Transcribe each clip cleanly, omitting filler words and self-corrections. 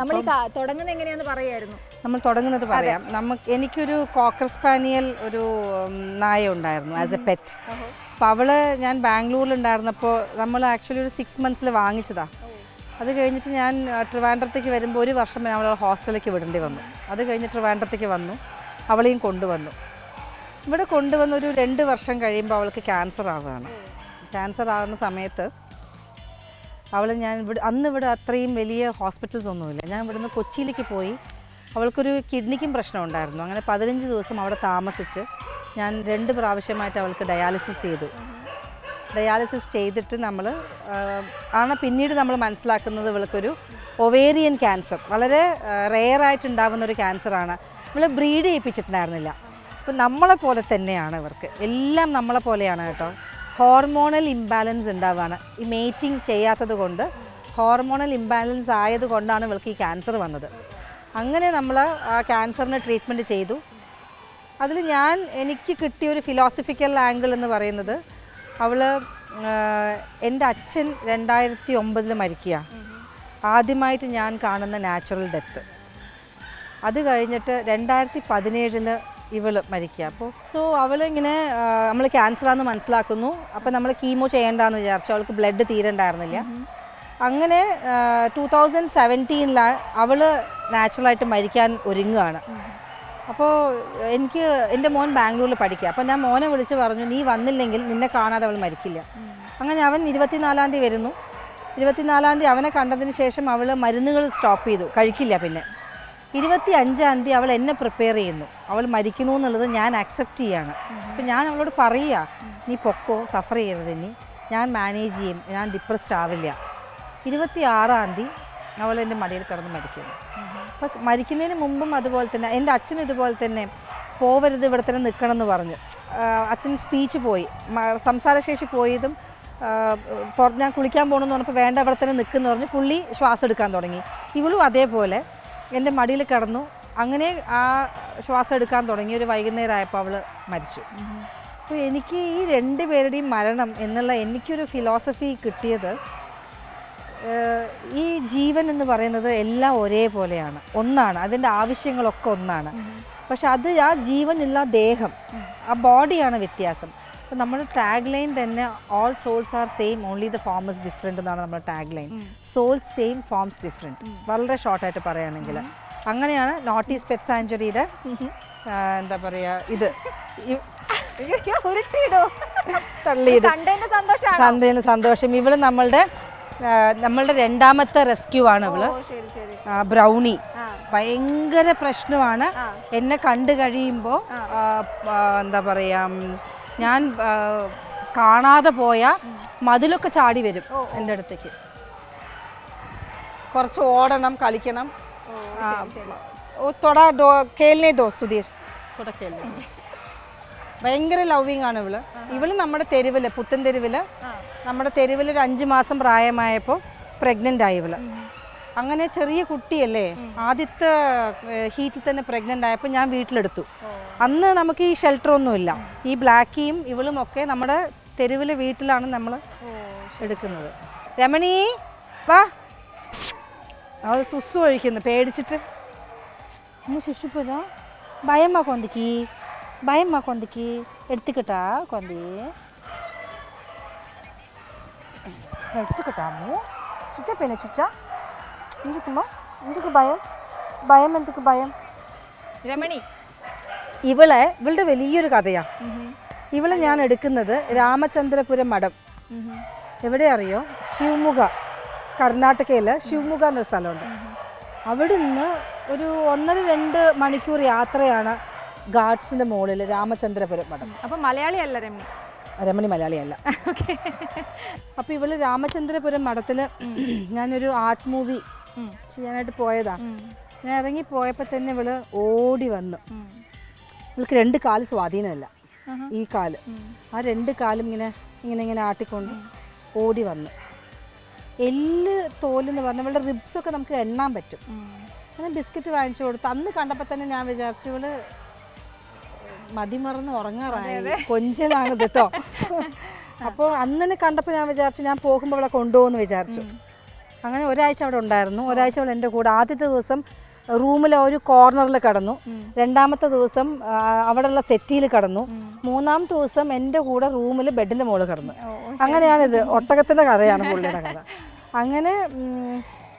നമ്മൾ തുടങ്ങുന്നത് എങ്ങനെയാന്ന് പറയായിരുന്നു. നമ്മൾ തുടങ്ങുന്നത് പറയാം. എനിക്കൊരു കോക്കർ സ്പാനിയൽ ഒരു നായ ഉണ്ടായിരുന്നു ആസ് എ പെറ്റ്. അപ്പോൾ അവള് ഞാൻ ബാംഗ്ലൂരിലുണ്ടായിരുന്നപ്പോൾ നമ്മൾ ആക്ച്വലി ഒരു 6 months വാങ്ങിച്ചതാണ്. അത് കഴിഞ്ഞിട്ട് ഞാൻ ട്രിവാൻഡ്രത്തേക്ക് വരുമ്പോൾ ഒരു വർഷം അവളെ ഹോസ്റ്റലിലേക്ക് വിടേണ്ടി വന്നു. അത് കഴിഞ്ഞ് ട്രിവാൻഡ്രത്തേക്ക് വന്നു, അവളെയും കൊണ്ടുവന്നു. ഇവിടെ കൊണ്ടുവന്ന് ഒരു 2 വർഷം കഴിയുമ്പോൾ അവൾക്ക് ക്യാൻസർ ആവുകയാണ്. ക്യാൻസർ ആകുന്ന സമയത്ത് അന്ന് ഇവിടെ അത്രയും വലിയ ഹോസ്പിറ്റൽസ് ഒന്നുമില്ല. ഞാൻ ഇവിടുന്ന് കൊച്ചിയിലേക്ക് പോയി. അവൾക്കൊരു കിഡ്നിക്കും പ്രശ്നം ഉണ്ടായിരുന്നു. അങ്ങനെ 15 ദിവസം അവിടെ താമസിച്ച് ഞാൻ 2 പ്രാവശ്യമായിട്ട് അവൾക്ക് ഡയാലിസിസ് ചെയ്തു. ഡയാലിസിസ് ചെയ്തിട്ട് പിന്നീട് നമ്മൾ മനസ്സിലാക്കുന്നത് ഇവൾക്കൊരു ഒവേറിയൻ ക്യാൻസർ, വളരെ റെയറായിട്ടുണ്ടാകുന്ന ഒരു ക്യാൻസറാണ്. ഇവൾ ബ്രീഡ് ചെയ്യിപ്പിച്ചിട്ടുണ്ടായിരുന്നില്ല. അപ്പോൾ നമ്മളെ പോലെ തന്നെയാണ് ഇവർക്ക്, എല്ലാം നമ്മളെ പോലെയാണ് കേട്ടോ. ഹോർമോണൽ ഇംബാലൻസ് ഉണ്ടാവുകയാണ്. ഈ മേറ്റിംഗ് ചെയ്യാത്തത് കൊണ്ട്, ഹോർമോണൽ ഇംബാലൻസ് ആയതുകൊണ്ടാണ് ഇവൾക്ക് ഈ ക്യാൻസർ വന്നത്. അങ്ങനെ നമ്മൾ ആ ക്യാൻസറിന് ട്രീറ്റ്മെൻറ്റ് ചെയ്തു. അതിൽ എനിക്ക് കിട്ടിയൊരു ഫിലോസഫിക്കൽ ആംഗിൾ എന്ന് പറയുന്നത്, എൻ്റെ അച്ഛൻ 2009 മരിക്കുക, ആദ്യമായിട്ട് ഞാൻ കാണുന്ന നാച്ചുറൽ ഡെത്ത്. അത് കഴിഞ്ഞിട്ട് 2017 ഇവള് മരിക്കുക. അപ്പോൾ അവളിങ്ങനെ നമ്മൾ ക്യാൻസറാന്ന് മനസ്സിലാക്കുന്നു. അപ്പോൾ നമ്മൾ കീമോ ചെയ്യേണ്ടെന്ന് വിചാരിച്ചു. അവൾക്ക് ബ്ലഡ് തീരെ ഉണ്ടായിരുന്നില്ല. അങ്ങനെ 2017 അവൾ നാച്ചുറലായിട്ട് മരിക്കാൻ ഒരുങ്ങുകയാണ്. അപ്പോൾ എൻ്റെ മോൻ ബാംഗ്ലൂരിൽ പഠിക്കുക. അപ്പോൾ ഞാൻ മോനെ വിളിച്ച് പറഞ്ഞു, നീ വന്നില്ലെങ്കിൽ നിന്നെ കാണാതെ അവൾ മരിക്കില്ല. അങ്ങനെ അവൻ 24-ാം തീയതി വരുന്നു. 24-ാം തീയതി അവനെ കണ്ടതിന് ശേഷം അവൾ മരുന്നുകൾ സ്റ്റോപ്പ് ചെയ്തു, കഴിക്കില്ല. പിന്നെ 25-ാം തീയതി അവൾ എന്നെ പ്രിപ്പയർ ചെയ്യുന്നു. അവൾ മരിക്കണമെന്നുള്ളത് ഞാൻ അക്സെപ്റ്റ് ചെയ്യാണ്. അപ്പം ഞാൻ അവളോട് പറയുക, നീ പൊക്കോ, സഫർ ചെയ്യരുത്, ഇനി ഞാൻ മാനേജ് ചെയ്യും, ഞാൻ ഡിപ്രസ്ഡ് ആവില്ല. 26-ാം തീയതി അവൾ എൻ്റെ മടിയിൽ കിടന്ന് മരിക്കുന്നു. അപ്പം മരിക്കുന്നതിന് മുമ്പും അതുപോലെ തന്നെ എൻ്റെ അച്ഛനും ഇതുപോലെ തന്നെ പോവരുത്, ഇവിടെ തന്നെ നിൽക്കണം എന്ന് പറഞ്ഞു. അച്ഛൻ സ്പീച്ച് പോയി, സംസാരശേഷി പോയതും ഞാൻ കുളിക്കാൻ പോകണമെന്ന് പറഞ്ഞപ്പോൾ വേണ്ട, ഇവിടെ തന്നെ നിൽക്കുമെന്ന് പറഞ്ഞ് പുള്ളി ശ്വാസം എടുക്കാൻ തുടങ്ങി. ഇവളും അതേപോലെ എൻ്റെ മടിയിൽ കിടന്നു. അങ്ങനെ ആ ശ്വാസം എടുക്കാൻ തുടങ്ങി. ഒരു വൈകുന്നേരം ആയപ്പോൾ അവൾ മരിച്ചു. അപ്പോൾ എനിക്ക് ഈ 2 പേരുടെയും മരണം എന്നുള്ള എനിക്കൊരു ഫിലോസഫി കിട്ടിയത്, ഈ ജീവൻ എന്ന് പറയുന്നത് എല്ലാം ഒരേപോലെയാണ്, ഒന്നാണ്, അതിൻ്റെ ആവശ്യങ്ങളൊക്കെ ഒന്നാണ്. പക്ഷെ ആ ജീവനുള്ള ദേഹം, ആ ബോഡിയാണ് വ്യത്യാസം. അപ്പോൾ നമ്മുടെ ടാഗ് ലൈൻ തന്നെ all souls are same, only the form is different എന്നാണ് നമ്മുടെ tag line. Souls same, forms different. വളരെ ഷോർട്ടായിട്ട് പറയുകയാണെങ്കിൽ അങ്ങനെയാണ് നോട്ടീസ് പെറ്റ് സാങ്ച്വറിയുടെ എന്താ പറയുക, ഇത് സന്തേന് സന്തോഷം. ഇവള് നമ്മളുടെ 2ാമത്തെ റെസ്ക്യൂ ആണ്. ഇവള് ബ്രൗണി ഭയങ്കര പ്രശ്നമാണ്. എന്നെ കണ്ടു കഴിയുമ്പോൾ എന്താ പറയാ, ഞാൻ കാണാതെ പോയ മതിലൊക്കെ ചാടി വരും എൻ്റെ അടുത്തേക്ക്. കുറച്ച് ഓടണം, കളിക്കണം. കേൾനേ ദോ സുധീർ, ഭയങ്കര ലവിങ് ആണ് ഇവള്. നമ്മുടെ തെരുവില്, പുത്തൻ തെരുവില്, നമ്മുടെ തെരുവിൽ ഒരു 5 മാസം പ്രായമായപ്പോൾ പ്രഗ്നൻ്റ് ആയി ഇവള്. അങ്ങനെ ചെറിയ കുട്ടിയല്ലേ, ആദ്യത്തെ ഹീറ്റിൽ തന്നെ പ്രഗ്നൻ്റ് ആയപ്പോൾ ഞാൻ വീട്ടിലെടുത്തു. അന്ന് നമുക്ക് ഈ ഷെൽട്ടറൊന്നുമില്ല. ഈ ബ്ലാക്കിയും ഇവളും ഒക്കെ നമ്മുടെ തെരുവിലെ വീട്ടിലാണ് നമ്മൾ എടുക്കുന്നത്. രമണി വാ, അവൾ സുസു ഒഴിക്കുന്നു പേടിച്ചിട്ട്. ശിശുപ്പുര ഭയമ്മ കൊന്തിക്ക് എടുത്തിക്കിട്ടാ കൊന്തി എടുത്തുകിട്ടാമോ ചുച്ച പിന്നെ ചുച്ച എന്തിക്കുമ്പോ എന്തൊക്കെ ഭയം എന്തൊക്കെ ഭയം. രമണി ഇവളുടെ വലിയൊരു കഥയാണ്. ഇവളെ ഞാൻ എടുക്കുന്നത് രാമചന്ദ്രപുരം മഠം, എവിടെ അറിയോ, ശിവമുഖ, കർണാടകയിൽ ശിവമുഖ എന്നൊരു സ്ഥലമുണ്ട്. അവിടെ നിന്ന് ഒരു 1.5-2 മണിക്കൂർ യാത്രയാണ് ഘാട്സിൻ്റെ മുകളിൽ രാമചന്ദ്രപുരം മഠം. അപ്പം മലയാളിയല്ല രമണി മലയാളിയല്ല. അപ്പോൾ ഇവള് രാമചന്ദ്രപുരം മഠത്തിൽ ഞാനൊരു ആർട്ട് മൂവി ചെയ്യാനായിട്ട് പോയതാണ്. ഞാൻ ഇറങ്ങിപ്പോയപ്പോൾ തന്നെ ഇവള് ഓടി വന്നു. ഇവൾക്ക് 2 കാല് സ്വാധീനമല്ല, ഈ കാല്, ആ 2 കാലും ഇങ്ങനെ ആട്ടിക്കൊണ്ട് ഓടി വന്നു. തോലെന്ന് പറഞ്ഞാൽ ഇവളുടെ റിബ്സൊക്കെ നമുക്ക് എണ്ണാൻ പറ്റും. അങ്ങനെ ബിസ്ക്കറ്റ് വാങ്ങിച്ചു കൊടുത്തു. അന്ന് കണ്ടപ്പോൾ തന്നെ ഞാൻ വിചാരിച്ചു ഇവള് മതിമറന്ന് ഉറങ്ങാറായി, കൊഞ്ചലാണ് കേട്ടോ. അപ്പോൾ അന്നെ കണ്ടപ്പോൾ ഞാൻ വിചാരിച്ചു ഞാൻ പോകുമ്പോൾ അവളെ കൊണ്ടുപോകുമെന്ന് വിചാരിച്ചു. അങ്ങനെ ഒരാഴ്ച അവിടെ ഉണ്ടായിരുന്നു. ഒരാഴ്ച അവൾ എൻ്റെ കൂടെ. ആദ്യത്തെ ദിവസം റൂമിലെ ഒരു കോർണറിൽ കിടന്നു. രണ്ടാമത്തെ ദിവസം അവിടെയുള്ള സെറ്റിയിൽ കിടന്നു. മൂന്നാമത്തെ ദിവസം എൻ്റെ കൂടെ റൂമിൽ ബെഡിൻ്റെ മുകളിൽ കിടന്നു. അങ്ങനെയാണിത്. ഒട്ടകത്തിൻ്റെ കഥയാണ് പുള്ളിയുടെ കഥ. അങ്ങനെ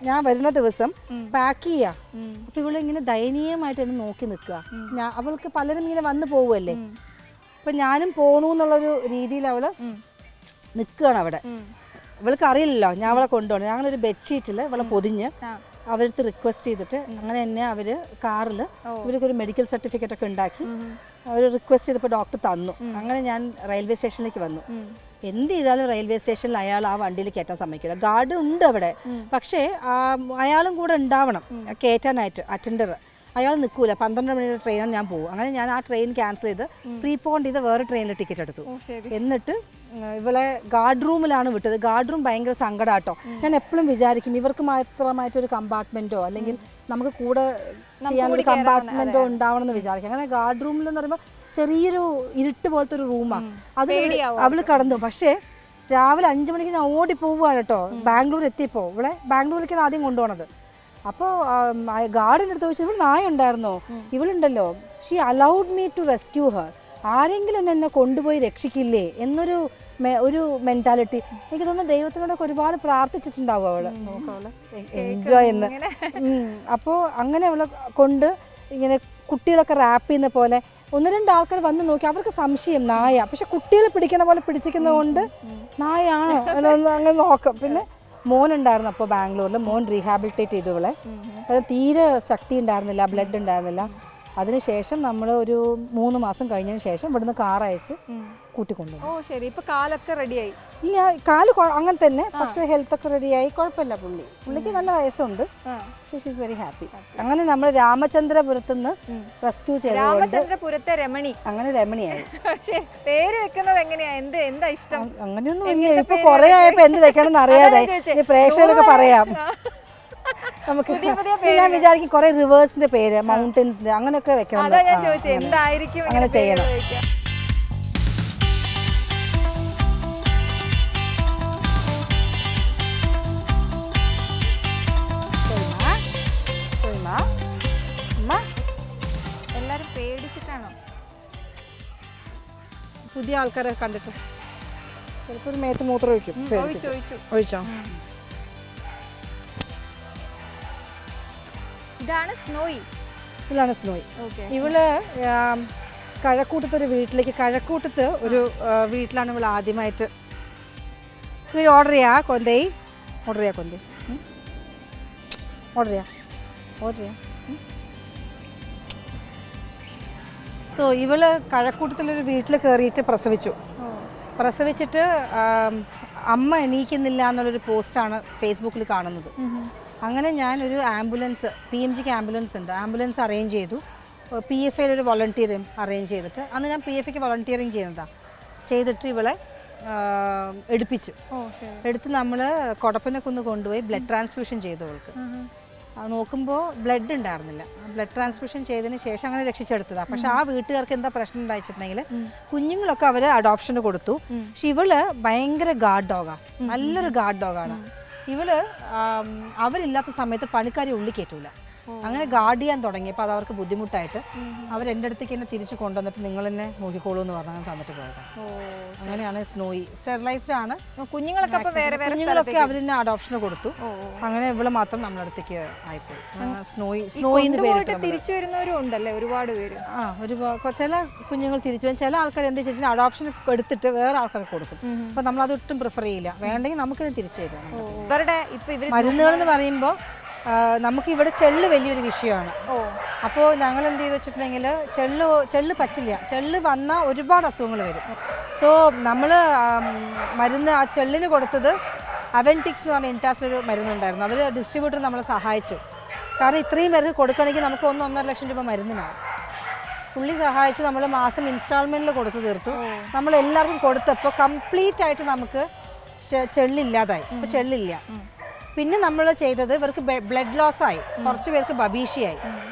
ഞാൻ വരുന്ന ദിവസം പാക്ക് ചെയ്യാ. അപ്പൊ ഇവളിങ്ങനെ ദയനീയമായിട്ട് എന്നെ നോക്കി നിൽക്കുക. അവൾക്ക് പലരും ഇങ്ങനെ വന്നു പോവുമല്ലേ. അപ്പൊ ഞാനും പോണു എന്നുള്ളൊരു രീതിയിൽ അവള് നിൽക്കുകയാണ് അവിടെ. ഇവൾക്ക് അറിയില്ലല്ലോ ഞാൻ അവളെ കൊണ്ടുപോകണം. ഞങ്ങളൊരു ബെഡ്ഷീറ്റിൽ ഇവളെ പൊതിഞ്ഞ് അവരടുത്ത് റിക്വസ്റ്റ് ചെയ്തിട്ട് അങ്ങനെ തന്നെ അവര് കാറിൽ ഇവർക്കൊരു മെഡിക്കൽ സർട്ടിഫിക്കറ്റ് ഒക്കെ ഉണ്ടാക്കി അവർ റിക്വസ്റ്റ് ചെയ്തപ്പോൾ ഡോക്ടർ തന്നു. അങ്ങനെ ഞാൻ റെയിൽവേ സ്റ്റേഷനിലേക്ക് വന്നു. എന്ത് ചെയ്താലും റെയിൽവേ സ്റ്റേഷനിൽ അയാൾ ആ വണ്ടിയിൽ കയറ്റാൻ സമ്മതിക്കില്ല. ഗാർഡ് ഉണ്ട് അവിടെ, പക്ഷേ അയാളും കൂടെ ഉണ്ടാവണം കയറ്റാനായിട്ട്. അറ്റൻഡർ അയാൾ നിൽക്കൂല. 12 മണിയുടെ ട്രെയിനാണ് ഞാൻ പോകും. അങ്ങനെ ഞാൻ ആ ട്രെയിൻ ക്യാൻസൽ ചെയ്ത് പ്രീപോണ്ട് ചെയ്ത് വേറെ ട്രെയിനിൽ ടിക്കറ്റ് എടുത്തു. എന്നിട്ട് ഇവളെ ഗാർഡ് റൂമിലാണ് വിട്ടത്. ഗാർഡ് റൂം ഭയങ്കര സങ്കടമാട്ടോ. ഞാൻ എപ്പോഴും വിചാരിക്കും ഇവർക്ക് മാത്രമായിട്ടൊരു കമ്പാർട്ട്മെൻറ്റോ അല്ലെങ്കിൽ നമുക്ക് കൂടെ ചെയ്യാനൊരു കമ്പാർട്ട്മെൻറ്റോ ഉണ്ടാവണം എന്ന് വിചാരിക്കും. അങ്ങനെ ഗാർഡ് റൂമിൽ എന്ന് പറയുമ്പോൾ ചെറിയൊരു ഇരുട്ട് പോലത്തെ ഒരു റൂമാണ്. അത് അവൾ കടന്നു. പക്ഷേ രാവിലെ 5 മണിക്ക് ഞാൻ ഓടി പോവുകയാണ് കേട്ടോ. ബാംഗ്ലൂർ എത്തിയപ്പോൾ ഇവിടെ ബാംഗ്ലൂരിലേക്കാണ് ആദ്യം കൊണ്ടുപോണത്. അപ്പോൾ ഗാർഡിൻ്റെ അടുത്ത് ചോദിച്ചു, ഇവിടെ നായ ഉണ്ടായിരുന്നോ? ഇവളുണ്ടല്ലോ, she allowed me to rescue her. ആരെങ്കിലും എന്നെ കൊണ്ടുപോയി രക്ഷിക്കില്ലേ എന്നൊരു മെന്റാലിറ്റി. എനിക്ക് തോന്നുന്നു ദൈവത്തിനോടൊക്കെ ഒരുപാട് പ്രാർത്ഥിച്ചിട്ടുണ്ടാവും അവള്. നോക്കവള് എൻജോയ് എന്ന്. അപ്പോൾ അങ്ങനെ അവളെ കൊണ്ട് ഇങ്ങനെ കുട്ടികളൊക്കെ റാപ്പ് ചെയ്യുന്ന പോലെ 1-2 ആൾക്കാർ വന്ന് നോക്കി. അവർക്ക് സംശയം നായ, പക്ഷെ കുട്ടികളെ പിടിക്കുന്ന പോലെ പിടിച്ചിരിക്കുന്നത് കൊണ്ട് നായയാണോ എന്നൊന്ന് അങ്ങനെ നോക്കാം. പിന്നെ മോനുണ്ടായിരുന്നു അപ്പോൾ ബാംഗ്ലൂരിൽ. മോൻ റീഹാബിലിറ്റേറ്റ് ചെയ്തു ഇവളെ. തീരെ ശക്തി ഉണ്ടായിരുന്നില്ല, ബ്ലഡ് ഉണ്ടായിരുന്നില്ല. അതിനുശേഷം നമ്മൾ ഒരു 3 മാസം കഴിഞ്ഞതിന് ശേഷം ഇവിടുന്ന് കാർ അയച്ച് കൂട്ടിക്കൊണ്ടു. ഓ ശരി. ഇപ്പൊ കാലൊക്കെ റെഡിയായി? ഇല്ല, കാല് അങ്ങനെ തന്നെ, പക്ഷെ ഹെൽത്ത് ഒക്കെ റെഡിയായി. കുഴപ്പമില്ല. പുള്ളിക്ക് നല്ല വയസ്സുണ്ട്. She is very happy. അങ്ങനെ നമ്മൾ രാമചന്ദ്രപുരത്ത് നിന്ന് റെസ്ക്യൂ ചെയ്തു. രാമചന്ദ്രപുരത്തെ രമണി. അങ്ങനെ രമണിയായി. പേര് വെക്കുന്നത് എങ്ങനെയാ? എന്താ ഇഷ്ടം? അങ്ങനെയൊന്നും ഇല്ല. ഇപ്പൊ കുറെ ആയപ്പോ എന്ത് വെക്കണം എന്ന് അറിയാതെ പ്രേക്ഷകരൊക്കെ പറയാം. നമുക്ക് ഞാൻ വിചാരിക്കും കുറെ റിവേഴ്സിന്റെ പേര്, മൗണ്ടൻസിന്റെ അങ്ങനെയൊക്കെ വെക്കണം. അങ്ങനെ ചെയ്യണം. എല്ലാരും പേടിച്ചിട്ടാണോ? പുതിയ ആൾക്കാരെ കണ്ടിട്ട് ചിലപ്പോൾ ഒരു മേത്ത് മൂത്രം ഒഴിച്ചോ. ഇതാണ് സ്നോയി. ഇവള് കഴക്കൂട്ടത്ത് ഒരു വീട്ടിലാണ് ഇവൾ ആദ്യമായിട്ട്. ഓർഡർ ചെയ്യാ കൊന്തേ. സോ ഇവള് കഴക്കൂട്ടത്തിലൊരു വീട്ടിൽ കയറിയിട്ട് പ്രസവിച്ചിട്ട് അമ്മ എണീക്കുന്നില്ല എന്നുള്ളൊരു പോസ്റ്റാണ് ഫേസ്ബുക്കിൽ കാണുന്നത്. അങ്ങനെ ഞാനൊരു ആംബുലൻസ്, PMGക്ക് ആംബുലൻസ് ഉണ്ട്, ആംബുലൻസ് അറേഞ്ച് ചെയ്തു. PFAയിൽ ഒരു വോളണ്ടിയറും അറേഞ്ച് ചെയ്തിട്ട് അന്ന് ഞാൻ PFAക്ക് വോളണ്ടിയറിങ് ചെയ്തിട്ട് ഇവളെ എടുത്ത് നമ്മൾ കൊടപ്പനക്കുന്ന് കൊണ്ടുപോയി ബ്ലഡ് ട്രാൻസ്ഫ്യൂഷൻ ചെയ്തു. അവൾക്ക് നോക്കുമ്പോൾ ബ്ലഡ് ഉണ്ടായിരുന്നില്ല. ബ്ലഡ് ട്രാൻസ്ഫ്യൂഷൻ ചെയ്തതിന് ശേഷം അങ്ങനെ രക്ഷിച്ചെടുത്തതാണ്. പക്ഷെ ആ വീട്ടുകാർക്ക് എന്താ പ്രശ്നം ഉണ്ടായിട്ടുണ്ടെങ്കിൽ കുഞ്ഞുങ്ങളൊക്കെ അവർ അഡോപ്ഷന് കൊടുത്തു. പക്ഷെ ഇവള് ഭയങ്കര ഗാർഡ് ഡോഗാണ്, നല്ലൊരു ഗാർഡ് ഡോഗാണ്. ഇവള് അവരില്ലാത്ത സമയത്ത് പണിക്കാരി ഉള്ളിൽ കയറ്റൂല. അങ്ങനെ ഗാർഡ് ചെയ്യാൻ തുടങ്ങിയപ്പോൾ അത് അവർക്ക് ബുദ്ധിമുട്ടായിട്ട് അവർ എൻ്റെ അടുത്തേക്ക് എന്നെ തിരിച്ചു കൊണ്ടുവന്നിട്ട് നിങ്ങൾ എന്നെ നോക്കിക്കോളൂ എന്ന് പറഞ്ഞാൽ തന്നിട്ട് പോയത്. അങ്ങനെയാണ് സ്നോയി. സ്റ്റെറിലൈസ്ഡ് ആണ്. കുഞ്ഞുങ്ങളൊക്കെ അവരെന്നെ അഡോപ്ഷന് കൊടുത്തു. അങ്ങനെ ഇവള് മാത്രം നമ്മുടെ അടുത്തേക്ക് ആയിപ്പോയി. സ്നോയി തിരിച്ചു വരുന്നവരും ഉണ്ടല്ലേ ഒരുപാട് പേര്. ചില കുഞ്ഞുങ്ങൾ തിരിച്ചു വരും. ചില ആൾക്കാർ എന്താ വെച്ചാൽ അഡോപ്ഷൻ എടുത്തിട്ട് വേറെ ആൾക്കാർക്ക് കൊടുക്കും. അപ്പൊ നമ്മൾ അതൊട്ടും പ്രിഫർ ചെയ്യില്ല. വേണ്ടെങ്കിൽ നമുക്ക് തിരിച്ചു തരാം. മരുന്നുകൾ എന്ന് പറയുമ്പോൾ നമുക്ക് ഇവിടെ ചെള്ള് വലിയൊരു വിഷയമാണ്. അപ്പോൾ ഞങ്ങൾ എന്ത് ചെയ്ത് വെച്ചിട്ടുണ്ടെങ്കിൽ ചെള്ള് പറ്റില്ല. ചെള്ള് വന്നാൽ ഒരുപാട് അസുഖങ്ങൾ വരും. സോ നമ്മൾ മരുന്ന് ആ ചെള്ളിന് കൊടുത്തത് അവൻറ്റിക്സ് എന്ന് പറഞ്ഞ ഇൻറ്റാസിലൊരു മരുന്നുണ്ടായിരുന്നു. അവർ ഡിസ്ട്രിബ്യൂട്ടർ നമ്മളെ സഹായിച്ചു. കാരണം ഇത്രയും പേർക്ക് കൊടുക്കണമെങ്കിൽ നമുക്ക് 1-1.5 ലക്ഷം രൂപ മരുന്നിനാവും. പുള്ളി സഹായിച്ചു. നമ്മൾ മാസം ഇൻസ്റ്റാൾമെൻറ്റിൽ കൊടുത്തു തീർത്തു. നമ്മൾ എല്ലാവർക്കും കൊടുത്തപ്പോൾ കംപ്ലീറ്റ് ആയിട്ട് നമുക്ക് ചെള്ളില്ലാതായി. ഇപ്പോൾ ചെള്ളില്ല. പിന്നെ നമ്മൾ ചെയ്തത് ഇവർക്ക് ബ്ലഡ് ലോസ് ആയി. കുറച്ച് പേർക്ക് ബബീഷിയായി.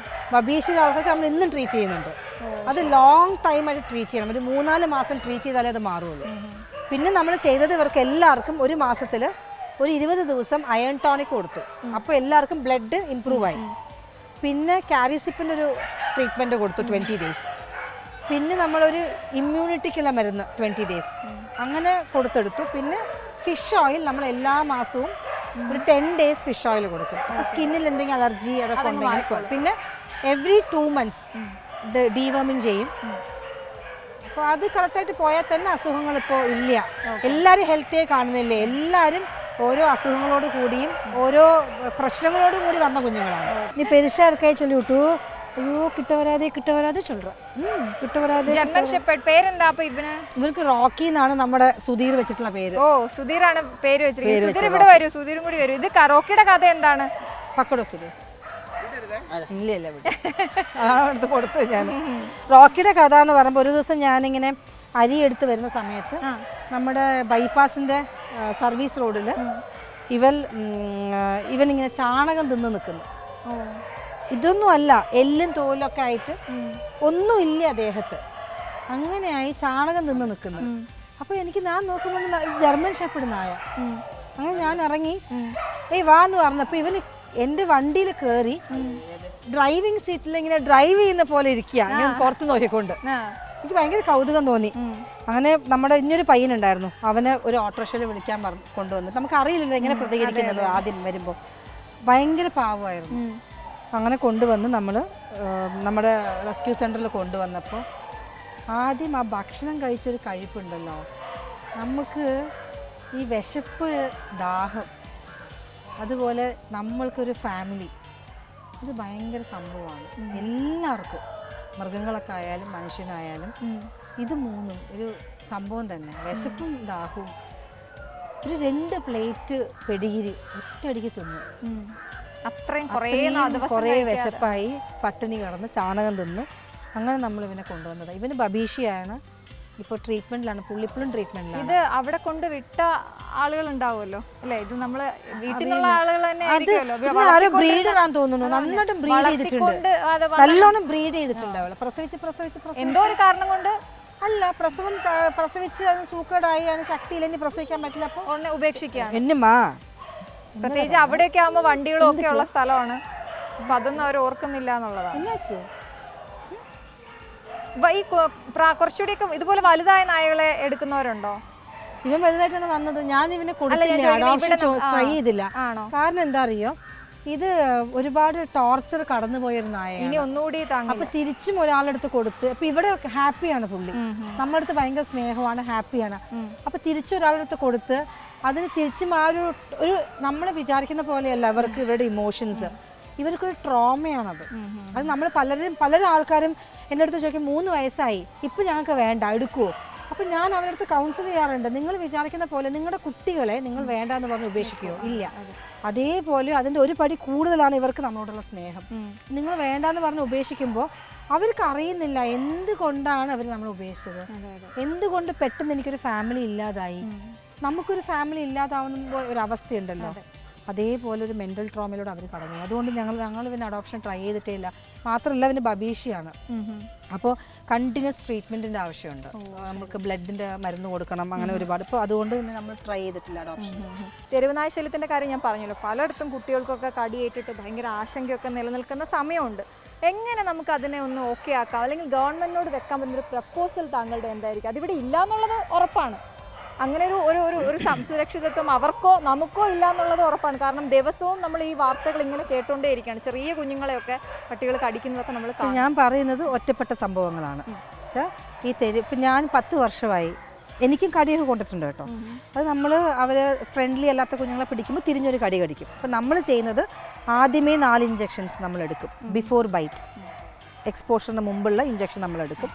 ബബീഷിയുടെ ആൾക്കാർക്ക് നമ്മൾ ഇന്നും ട്രീറ്റ് ചെയ്യുന്നുണ്ട്. അത് ലോങ് ടൈമായിട്ട് ട്രീറ്റ് ചെയ്യണം. ഒരു 3-4 മാസം ട്രീറ്റ് ചെയ്താലേ അത് മാറുള്ളൂ. പിന്നെ നമ്മൾ ചെയ്തത് ഇവർക്ക് എല്ലാവർക്കും 1 മാസത്തിൽ ഒരു 20 ദിവസം അയൺ ടോണിക് കൊടുത്തു. അപ്പോൾ എല്ലാവർക്കും ബ്ലഡ് ഇമ്പ്രൂവ് ആയി. പിന്നെ കാരിസിപ്പിൻ്റെ ഒരു ട്രീറ്റ്മെൻറ്റ് കൊടുത്തു 20 ഡേയ്സ്. പിന്നെ നമ്മളൊരു ഇമ്മ്യൂണിറ്റിക്കുള്ള മരുന്ന് 20 ഡേയ്സ് അങ്ങനെ കൊടുത്തെടുത്തു. പിന്നെ ഫിഷ് ഓയിൽ നമ്മൾ എല്ലാ മാസവും ഒരു 10 ഡേയ്സ് ഫിഷ് ഓയിൽ കൊടുക്കും. അപ്പോൾ സ്കിന്നിൽ എന്തെങ്കിലും അലർജി അതൊക്കെ ഉണ്ടെങ്കിൽ. പിന്നെ എവറി 2 months ഡീവർമിങ് ചെയ്യും. അപ്പോൾ അത് കറക്റ്റായിട്ട് പോയാൽ തന്നെ അസുഖങ്ങൾ ഇപ്പോൾ ഇല്ല. എല്ലാവരും ഹെൽത്തിയായി കാണുന്നില്ലേ? എല്ലാവരും ഓരോ അസുഖങ്ങളോട് കൂടിയും ഓരോ പ്രശ്നങ്ങളോടും കൂടി വന്ന കുഞ്ഞുങ്ങളാണ്. നീ പെരുശ ഇറക്കായി ചൊല്ലിവിട്ടു. അയ്യോ കിട്ട വരാതെ ചൊല്ലുക. പേരെന്താ? അപ്പൊ ഇവർക്ക് റോക്കി എന്നാണ് നമ്മുടെ സുധീർ വെച്ചിട്ടുള്ള പേര്. ഓ, സുധീറാണ് പേര് വെച്ചിരിക്കുന്നത്. സുധീർ ഇവിടെ വരൂ, സുധീറും കൂടി വരൂ. ഇത് റോക്കിയുടെ കഥ എന്താണ്? പക്കടോ സുധീർ ഇല്ല ഇവിടെ അടുത്ത് കൊടുത്തു ഞാൻ. റോക്കിയുടെ കഥ എന്ന് പറയുമ്പോൾ ഒരു ദിവസം ഞാനിങ്ങനെ അരി എടുത്ത് വരുന്ന സമയത്ത് നമ്മുടെ ബൈപ്പാസിന്റെ സർവീസ് റോഡിൽ ഇവനിങ്ങനെ ചാണകം തിന്ന് നിൽക്കുന്നു. ഇതൊന്നും അല്ല, എല്ലും തോലൊക്കെ ആയിട്ട് ഒന്നുമില്ല ദേഹത്ത്. അങ്ങനെയായി ചാണകം തിന്ന് നിൽക്കുന്നു. അപ്പൊ എനിക്ക് ഞാൻ നോക്കുമ്പോൾ ജർമ്മൻ ഷെപ്പേർഡ് നായ. അങ്ങനെ ഞാൻ ഇറങ്ങി വാന്ന് പറഞ്ഞപ്പോ ഇവന് എൻ്റെ വണ്ടിയിൽ കയറി ഡ്രൈവിംഗ് സീറ്റിൽ ഇങ്ങനെ ഡ്രൈവ് ചെയ്യുന്ന പോലെ ഇരിക്കുക. ഞാൻ പുറത്ത് നോക്കിക്കൊണ്ട് എനിക്ക് ഭയങ്കര കൗതുകം തോന്നി. അങ്ങനെ നമ്മുടെ ഇനിയൊരു പയ്യനുണ്ടായിരുന്നു, അവനെ ഒരു ഓട്ടോറിക്ഷയിൽ വിളിക്കാൻ കൊണ്ടുവന്നു. നമുക്ക് അറിയില്ലല്ലോ എങ്ങനെ പ്രതികരിക്കുന്നുള്ളത്. ആദ്യം വരുമ്പോൾ ഭയങ്കര പാവമായിരുന്നു. അങ്ങനെ കൊണ്ടുവന്ന് നമ്മൾ നമ്മുടെ റെസ്ക്യൂ സെൻറ്ററിൽ കൊണ്ടുവന്നപ്പോൾ ആദ്യം ആ ഭക്ഷണം കഴിച്ചൊരു കഴിപ്പുണ്ടല്ലോ, നമുക്ക് ഈ വിശപ്പ്, ദാഹം, അതുപോലെ നമ്മൾക്കൊരു ഫാമിലി, ഇത് ഭയങ്കര സംഭവമാണ്. എല്ലാവർക്കും, മൃഗങ്ങളൊക്കെ ആയാലും മനുഷ്യനായാലും ഇത് മൂന്നും ഒരു സംഭവം തന്നെ. വിശപ്പും ദാഹവും. ഒരു 2 പ്ലേറ്റ് പെഡിഗിരി ഒറ്റയടിക്ക് തിന്നു. അത്രയും കുറേ വിശപ്പായി പട്ടിണി കിടന്ന് ചാണകം തിന്ന്. അങ്ങനെ നമ്മൾ ഇവനെ കൊണ്ടുവന്നത്. ഇവന് ബബീഷിയാണ്, ഇപ്പോൾ ട്രീറ്റ്മെന്റിലാണ്. പുള്ളിപ്പോഴും ട്രീറ്റ്മെന്റിലാണ്. ഇത് അവിടെ കൊണ്ട് വിട്ട ആളുകൾ ഉണ്ടാവുമല്ലോ അല്ലേ? ഇത് നമ്മള് വീട്ടിൽ നിന്നുള്ള ആളുകൾ തന്നെ ആയിരിക്കുമല്ലോ. ബ്രീഡർ ആണെന്ന് തോന്നുന്നു. നന്നായിട്ട് ബ്രീഡ് ചെയ്തിട്ടുണ്ട്, നല്ലോണം ബ്രീഡ് ചെയ്തിട്ടുണ്ട്. അവളെ പ്രസവിച്ച് എന്തോ ഒരു കാരണം കൊണ്ട് അല്ല, പ്രസവിച്ച് അത് സൂക്കേടായി, അതിന് ശക്തിയില്ലെങ്കിൽ പ്രസവിക്കാൻ പറ്റില്ല. അപ്പോൾ ഉടനെ ഉപേക്ഷിക്കുകയാണ്. എന്നമ്മാ പ്രത്യേകിച്ച് അവിടെയൊക്കെ ആകുമ്പോൾ വണ്ടികളും ഒക്കെ ഉള്ള സ്ഥലമാണ്. അപ്പൊ അതൊന്നും അവർ ഓർക്കുന്നില്ല എന്നുള്ളതാണ്. ഈ കുറച്ചുകൂടിയൊക്കെ ഇതുപോലെ വലുതായ നായകളെ എടുക്കുന്നവരുണ്ടോ? ഇവൻ വലുതായിട്ടാണ് വന്നത്. ഞാൻ ഇവനെ കൊടുത്തില്ല, അഡോപ്ഷൻ ട്രൈ ചെയ്തില്ല. കാരണം എന്താ അറിയോ, ഇത് ഒരുപാട് ടോർച്ചർ കടന്നു പോയൊരു നായയാണ്. ഇനി ഒന്നുകൂടി അപ്പൊ തിരിച്ചും ഒരാളെടുത്ത് കൊടുത്ത്, അപ്പൊ ഇവിടെ ഹാപ്പിയാണ് പുള്ളി, നമ്മുടെ അടുത്ത് ഭയങ്കര സ്നേഹമാണ്, ഹാപ്പിയാണ്. അപ്പൊ തിരിച്ചൊരാളെടുത്ത് കൊടുത്ത് അതിന് തിരിച്ചും ആ ഒരു നമ്മൾ വിചാരിക്കുന്ന പോലെയല്ല അവർക്ക് ഇവരുടെ ഇമോഷൻസ്. ഇവർക്കൊരു ട്രോമയാണത്. അത് നമ്മൾ പല ആൾക്കാരും എൻ്റെ അടുത്ത് ചോദിക്കും, 3 വയസ്സായി, ഇപ്പം ഞങ്ങൾക്ക് വേണ്ട, എടുക്കുമോ? അപ്പം ഞാൻ അവരുടെ അടുത്ത് കൗൺസിൽ ചെയ്യാറുണ്ട്. നിങ്ങൾ വിചാരിക്കുന്ന പോലെ നിങ്ങളുടെ കുട്ടികളെ നിങ്ങൾ വേണ്ട എന്ന് പറഞ്ഞ് ഉപേക്ഷിക്കുമോ? ഇല്ല. അതേപോലെ അതിൻ്റെ ഒരു പടി കൂടുതലാണ് ഇവർക്ക് നമ്മളോടുള്ള സ്നേഹം. നിങ്ങൾ വേണ്ടാന്ന് പറഞ്ഞ് ഉപേക്ഷിക്കുമ്പോൾ അവർക്ക് അറിയുന്നില്ല എന്തുകൊണ്ടാണ് അവർ നമ്മൾ ഉപേക്ഷിച്ചത്, എന്തുകൊണ്ട് പെട്ടെന്ന് എനിക്കൊരു ഫാമിലി ഇല്ലാതായി. നമുക്കൊരു ഫാമിലി ഇല്ലാതാവുമ്പോൾ ഒരു അവസ്ഥയുണ്ടല്ലോ, അതേപോലെ ഒരു മെൻ്റൽ ട്രോമയിലൂടെ അവർ കടന്നു. അതുകൊണ്ട് ഞങ്ങൾ പിന്നെ അഡോപ്ഷൻ ട്രൈ ചെയ്തിട്ടേ ഇല്ല. മാത്രമല്ല അവന് ബബീഷിയാണ്. അപ്പോൾ കണ്ടിന്യൂസ് ട്രീറ്റ്മെൻറ്റിൻ്റെ ആവശ്യമുണ്ട്. നമുക്ക് ബ്ലഡിൻ്റെ മരുന്ന് കൊടുക്കണം, അങ്ങനെ ഒരുപാട്. ഇപ്പോൾ അതുകൊണ്ട് പിന്നെ നമ്മൾ ട്രൈ ചെയ്തിട്ടില്ല അഡോപ്ഷൻ. തെരുവുനായ ശല്യത്തിൻ്റെ കാര്യം ഞാൻ പറഞ്ഞല്ലോ, പലയിടത്തും കുട്ടികൾക്കൊക്കെ കടിയേറ്റിട്ട് ഭയങ്കര ആശങ്കയൊക്കെ നിലനിൽക്കുന്ന സമയമുണ്ട്. എങ്ങനെ നമുക്ക് അതിനെ ഒന്ന് ഓക്കെ ആക്കാം, അല്ലെങ്കിൽ ഗവൺമെൻറ്റിനോട് വെക്കാൻ പറ്റുന്നൊരു പ്രപ്പോസൽ താങ്കളുടെ എന്തായിരിക്കും? അതിവിടെ ഇല്ല എന്നുള്ളത് ഉറപ്പാണ്. അങ്ങനെ ഒരു സുരക്ഷിതത്വം അവർക്കോ നമുക്കോ ഇല്ല എന്നുള്ളത് ഉറപ്പാണ്. കാരണം ദിവസവും നമ്മൾ ഈ വാർത്തകൾ ഇങ്ങനെ കേട്ടുകൊണ്ടേയിരിക്കുകയാണ്. ചെറിയ കുഞ്ഞുങ്ങളെയൊക്കെ പട്ടികൾ കടിക്കുന്നതൊക്കെ നമ്മൾ. ഞാൻ പറയുന്നത് ഒറ്റപ്പെട്ട സംഭവങ്ങളാണ്. ഈ ഇപ്പം ഞാൻ 10 വർഷമായി, എനിക്കും കടിയൊക്കെ കൊണ്ടിട്ടുണ്ട് കേട്ടോ. അത് നമ്മൾ അവർ ഫ്രണ്ട്ലി അല്ലാത്ത കുഞ്ഞുങ്ങളെ പിടിക്കുമ്പോൾ തിരിഞ്ഞൊരു കടി കടിക്കും. അപ്പം നമ്മൾ ചെയ്യുന്നത് ആദ്യമേ 4 ഇഞ്ചക്ഷൻസ് നമ്മളെടുക്കും. ബിഫോർ ബൈറ്റ്, എക്സ്പോഷറിന് മുമ്പുള്ള ഇഞ്ചക്ഷൻ നമ്മളെടുക്കും.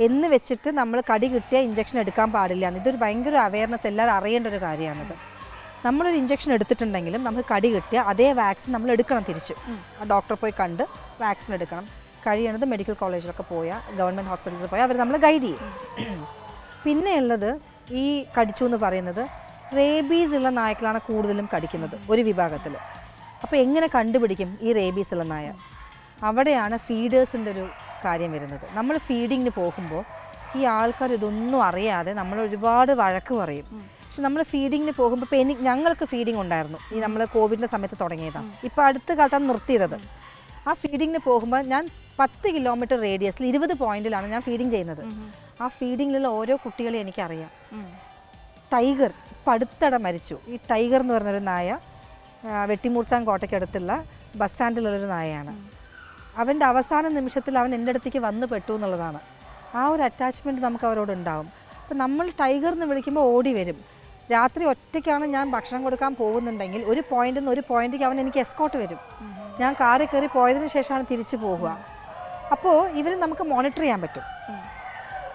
എന്ന് വെച്ചിട്ട് നമ്മൾ കടി കിട്ടിയാൽ ഇഞ്ചക്ഷൻ എടുക്കാൻ പാടില്ല. ഇതൊരു ഭയങ്കര അവയർനെസ്, എല്ലാവരും അറിയേണ്ട ഒരു കാര്യമാണിത്. നമ്മളൊരു ഇഞ്ചക്ഷൻ എടുത്തിട്ടുണ്ടെങ്കിലും നമുക്ക് കടി കിട്ടിയാൽ അതേ വാക്സിൻ നമ്മൾ എടുക്കണം. തിരിച്ച് ആ ഡോക്ടറെ പോയി കണ്ട് വാക്സിൻ എടുക്കണം. കഴിയണത് മെഡിക്കൽ കോളേജിലൊക്കെ പോയാൽ, ഗവൺമെൻറ് ഹോസ്പിറ്റലിൽ പോയാൽ അവർ നമ്മൾ ഗൈഡ് ചെയ്യും. പിന്നെയുള്ളത് ഈ കടിച്ചു എന്ന് പറയുന്നത് റേബീസ് ഉള്ള നായ്ക്കളാണ് കൂടുതലും കടിക്കുന്നത് ഒരു വിഭാഗത്തിൽ. അപ്പോൾ എങ്ങനെ കണ്ടുപിടിക്കും ഈ റേബീസ് ഉള്ള നായ? അവിടെയാണ് ഫീഡേഴ്സിൻ്റെ ഒരു കാര്യം വരുന്നത്. നമ്മൾ ഫീഡിങ്ങിന് പോകുമ്പോൾ ഈ ആൾക്കാർ ഇതൊന്നും അറിയാതെ നമ്മൾ ഒരുപാട് വഴക്ക് പറയും. പക്ഷെ നമ്മൾ ഫീഡിങ്ങിന് പോകുമ്പോൾ ഇപ്പോൾ ഞങ്ങൾക്ക് ഫീഡിങ് ഉണ്ടായിരുന്നു, ഈ നമ്മൾ കോവിഡിൻ്റെ സമയത്ത് തുടങ്ങിയതാണ്. ഇപ്പോൾ അടുത്ത കാലത്താണ് നിർത്തിയത്. ആ ഫീഡിങ്ങിന് പോകുമ്പോൾ ഞാൻ 10 കിലോമീറ്റർ റേഡിയസിൽ 20 പോയിന്റിലാണ് ഞാൻ ഫീഡിങ് ചെയ്യുന്നത്. ആ ഫീഡിങ്ങിലുള്ള ഓരോ കുട്ടികളെയും എനിക്കറിയാം. ടൈഗർ ഇപ്പം അടുത്തിടെ മരിച്ചു. ഈ ടൈഗർ എന്ന് പറഞ്ഞൊരു നായ വെട്ടിമൂർച്ചാൻ കോട്ടയ്ക്കടുത്തുള്ള ബസ് സ്റ്റാൻഡിലുള്ളൊരു നായയാണ്. അവൻ്റെ അവസാന നിമിഷത്തിൽ അവൻ എൻ്റെ അടുത്തേക്ക് വന്ന് പെട്ടു എന്നുള്ളതാണ്. ആ ഒരു അറ്റാച്ച്മെൻറ്റ് നമുക്ക് അവരോടുണ്ടാവും. അപ്പം നമ്മൾ ടൈഗർ എന്ന് വിളിക്കുമ്പോൾ ഓടി വരും. രാത്രി ഒറ്റയ്ക്കാണ് ഞാൻ ഭക്ഷണം കൊടുക്കാൻ പോകുന്നുണ്ടെങ്കിൽ ഒരു പോയിന്റിൽ നിന്ന് ഒരു പോയിന്റിലേക്ക് അവൻ എനിക്ക് എസ്കോട്ട് വരും. ഞാൻ കാറിൽ കയറി പോയതിന് ശേഷമാണ് തിരിച്ചു പോകുക. അപ്പോൾ ഇവർ നമുക്ക് മോണിറ്റർ ചെയ്യാൻ പറ്റും.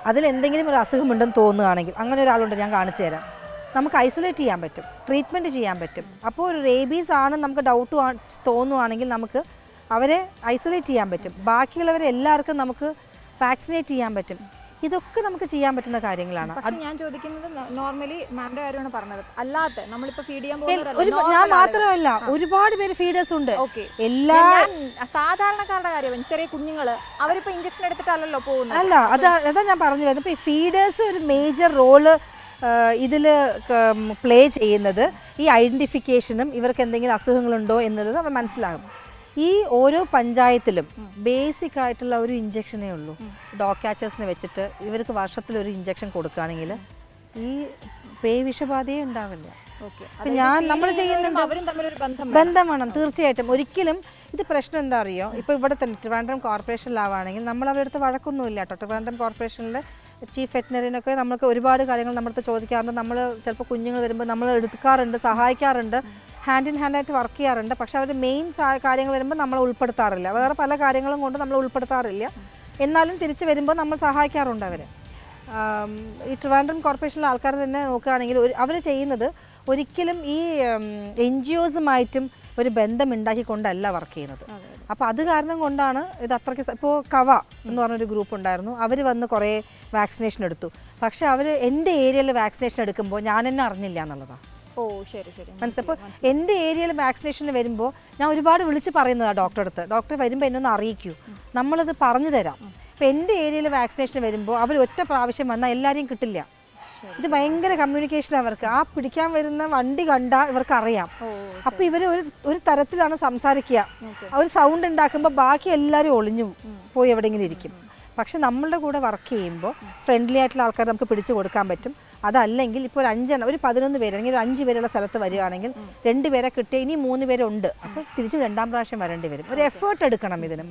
അതിലെന്തെങ്കിലും ഒരു അസുഖമുണ്ടെന്ന് തോന്നുകയാണെങ്കിൽ അങ്ങനെ ഒരാളുണ്ട്, ഞാൻ കാണിച്ചു തരാം. നമുക്ക് ഐസൊലേറ്റ് ചെയ്യാൻ പറ്റും, ട്രീറ്റ്മെൻറ്റ് ചെയ്യാൻ പറ്റും. അപ്പോൾ ഒരു റേബീസ് ആണ് നമുക്ക് ഡൗട്ട് തോന്നുകയാണെങ്കിൽ നമുക്ക് അവരെ ഐസൊലേറ്റ് ചെയ്യാൻ പറ്റും. ബാക്കിയുള്ളവരെ എല്ലാവർക്കും നമുക്ക് വാക്സിനേറ്റ് ചെയ്യാൻ പറ്റും. ഇതൊക്കെ നമുക്ക് ചെയ്യാൻ പറ്റുന്ന കാര്യങ്ങളാണ്. പക്ഷെ ഞാൻ ചോദിക്കുന്നത് നോർമലി മാമിന്റെ കാര്യമാണ് പറഞ്ഞത്, അല്ലാതെ നമ്മളിപ്പോ ഫീഡ് ചെയ്യാൻ ഞാൻ മാത്രമല്ല, ഒരുപാട് പേര് ഫീഡേഴ്സ് ഉണ്ട്. എല്ലാ സാധാരണക്കാരുടെ കാര്യം, ചെറിയ കുഞ്ഞുങ്ങള് അവരിപ്പോ ഇഞ്ചക്ഷൻ എടുത്തിട്ടല്ലോ പോകുന്നത്. അല്ല, അതാ ഞാൻ പറഞ്ഞു വരുന്നത്. ഇപ്പൊ ഈ ഫീഡേഴ്സ് ഒരു മേജർ റോള് ഇതിൽ പ്ലേ ചെയ്യുന്നത് ഈ ഐഡന്റിഫിക്കേഷനും ഇവർക്ക് എന്തെങ്കിലും അസുഖങ്ങളുണ്ടോ എന്നുള്ളത് അവർ മനസ്സിലാകും. ഈ ഓരോ പഞ്ചായത്തിലും ബേസിക് ആയിട്ടുള്ള ഒരു ഇഞ്ചക്ഷനേ ഉള്ളൂ. ഡോഗ് കാച്ചേഴ്സിനെ വെച്ചിട്ട് ഇവർക്ക് വർഷത്തിലൊരു ഇഞ്ചക്ഷൻ കൊടുക്കുകയാണെങ്കിൽ ഈ പേവിഷബാധയെ ഉണ്ടാവില്ല. നമ്മൾ ചെയ്യുന്നുണ്ട് ബന്ധം വേണം തീർച്ചയായിട്ടും. ഒരിക്കലും ഇത് പ്രശ്നം എന്താ അറിയോ, ഇപ്പോൾ ഇവിടെ തന്നെ ട്രിവാൻഡ്രം കോർപ്പറേഷനിലാവുകയാണെങ്കിൽ നമ്മൾ അവരുടെ അടുത്ത് വഴക്കൊന്നുമില്ല കേട്ടോ. ട്രിവാൻഡ്രം കോർപ്പറേഷനിലെ ചീഫ് വെറ്റിനറിനൊക്കെ നമുക്ക് ഒരുപാട് കാര്യങ്ങൾ നമ്മുടെ അടുത്ത് ചോദിക്കാറുണ്ട്. നമ്മൾ ചിലപ്പോൾ കുഞ്ഞുങ്ങൾ വരുമ്പോൾ നമ്മൾ എടുക്കാറുണ്ട്, സഹായിക്കാറുണ്ട്, ഹാൻഡ് ഇൻ ഹാൻഡായിട്ട് വർക്ക് ചെയ്യാറുണ്ട്. പക്ഷെ അവർ മെയിൻ കാര്യങ്ങൾ വരുമ്പോൾ നമ്മൾ ഉൾപ്പെടുത്താറില്ല. വേറെ പല കാര്യങ്ങളും കൊണ്ട് നമ്മൾ ഉൾപ്പെടുത്താറില്ല. എന്നാലും തിരിച്ച് വരുമ്പോൾ നമ്മൾ സഹായിക്കാറുണ്ട് അവരെ. ഈ ട്രിവാൻഡ്രം കോർപ്പറേഷനിലെ ആൾക്കാർ തന്നെ നോക്കുകയാണെങ്കിൽ അവർ ചെയ്യുന്നത് ഒരിക്കലും ഈ NGOസുമായിട്ടും ഒരു ബന്ധം ഉണ്ടാക്കിക്കൊണ്ടല്ല വർക്ക് ചെയ്യുന്നത്. അപ്പോൾ അത് കാരണം കൊണ്ടാണ് ഇത് അത്രയ്ക്ക്. ഇപ്പോൾ കവ എന്ന് പറഞ്ഞൊരു ഗ്രൂപ്പ് ഉണ്ടായിരുന്നു, അവർ വന്ന് കുറേ വാക്സിനേഷൻ എടുത്തു. പക്ഷെ അവർ എൻ്റെ ഏരിയയിൽ വാക്സിനേഷൻ എടുക്കുമ്പോൾ ഞാൻ എന്നെ അറിഞ്ഞില്ല എന്നുള്ളതാണ്. ഓ ശരി ശരി, മനസ്സിലായി. അപ്പോൾ എൻ്റെ ഏരിയയിൽ വാക്സിനേഷന് വരുമ്പോൾ ഞാൻ ഒരുപാട് വിളിച്ച് പറയുന്നതാണ് ഡോക്ടറെ അടുത്ത്, ഡോക്ടർ വരുമ്പോൾ എന്നൊന്ന് അറിയിക്കൂ, നമ്മളത് പറഞ്ഞു തരാം. അപ്പോൾ എൻ്റെ ഏരിയയിൽ വാക്സിനേഷൻ വരുമ്പോൾ അവർ ഒറ്റ പ്രാവശ്യം വന്നാൽ എല്ലാവരെയും കിട്ടില്ല. ഇത് ഭയങ്കര കമ്മ്യൂണിക്കേഷൻ അവർക്ക്. ആ പിടിക്കാൻ വരുന്ന വണ്ടി കണ്ടാൽ ഇവർക്ക് അറിയാം. അപ്പോൾ ഇവർ ഒരു തരത്തിലാണ് സംസാരിക്കുക. ഒരു സൗണ്ട് ഉണ്ടാക്കുമ്പോൾ ബാക്കി എല്ലാവരും ഒളിഞ്ഞു പോയി എവിടെയെങ്കിലും ഇരിക്കും. പക്ഷെ നമ്മളുടെ കൂടെ വർക്ക് ചെയ്യുമ്പോൾ ഫ്രണ്ട്ലി ആയിട്ടുള്ള ആൾക്കാർ നമുക്ക് പിടിച്ചു കൊടുക്കാൻ പറ്റും. അതല്ലെങ്കിൽ ഇപ്പോൾ ഒരു 5 ഒരു 11 പേര് അല്ലെങ്കിൽ ഒരു 5 പേരുള്ള സ്ഥലത്ത് വരികയാണെങ്കിൽ 2 പേരെ കിട്ടിയ ഇനി 3 പേരുണ്ട്. അപ്പോൾ തിരിച്ച് 2ാം പ്രാവശ്യം വരേണ്ടി വരും. ഒരു എഫേർട്ട് എടുക്കണം ഇതിന്.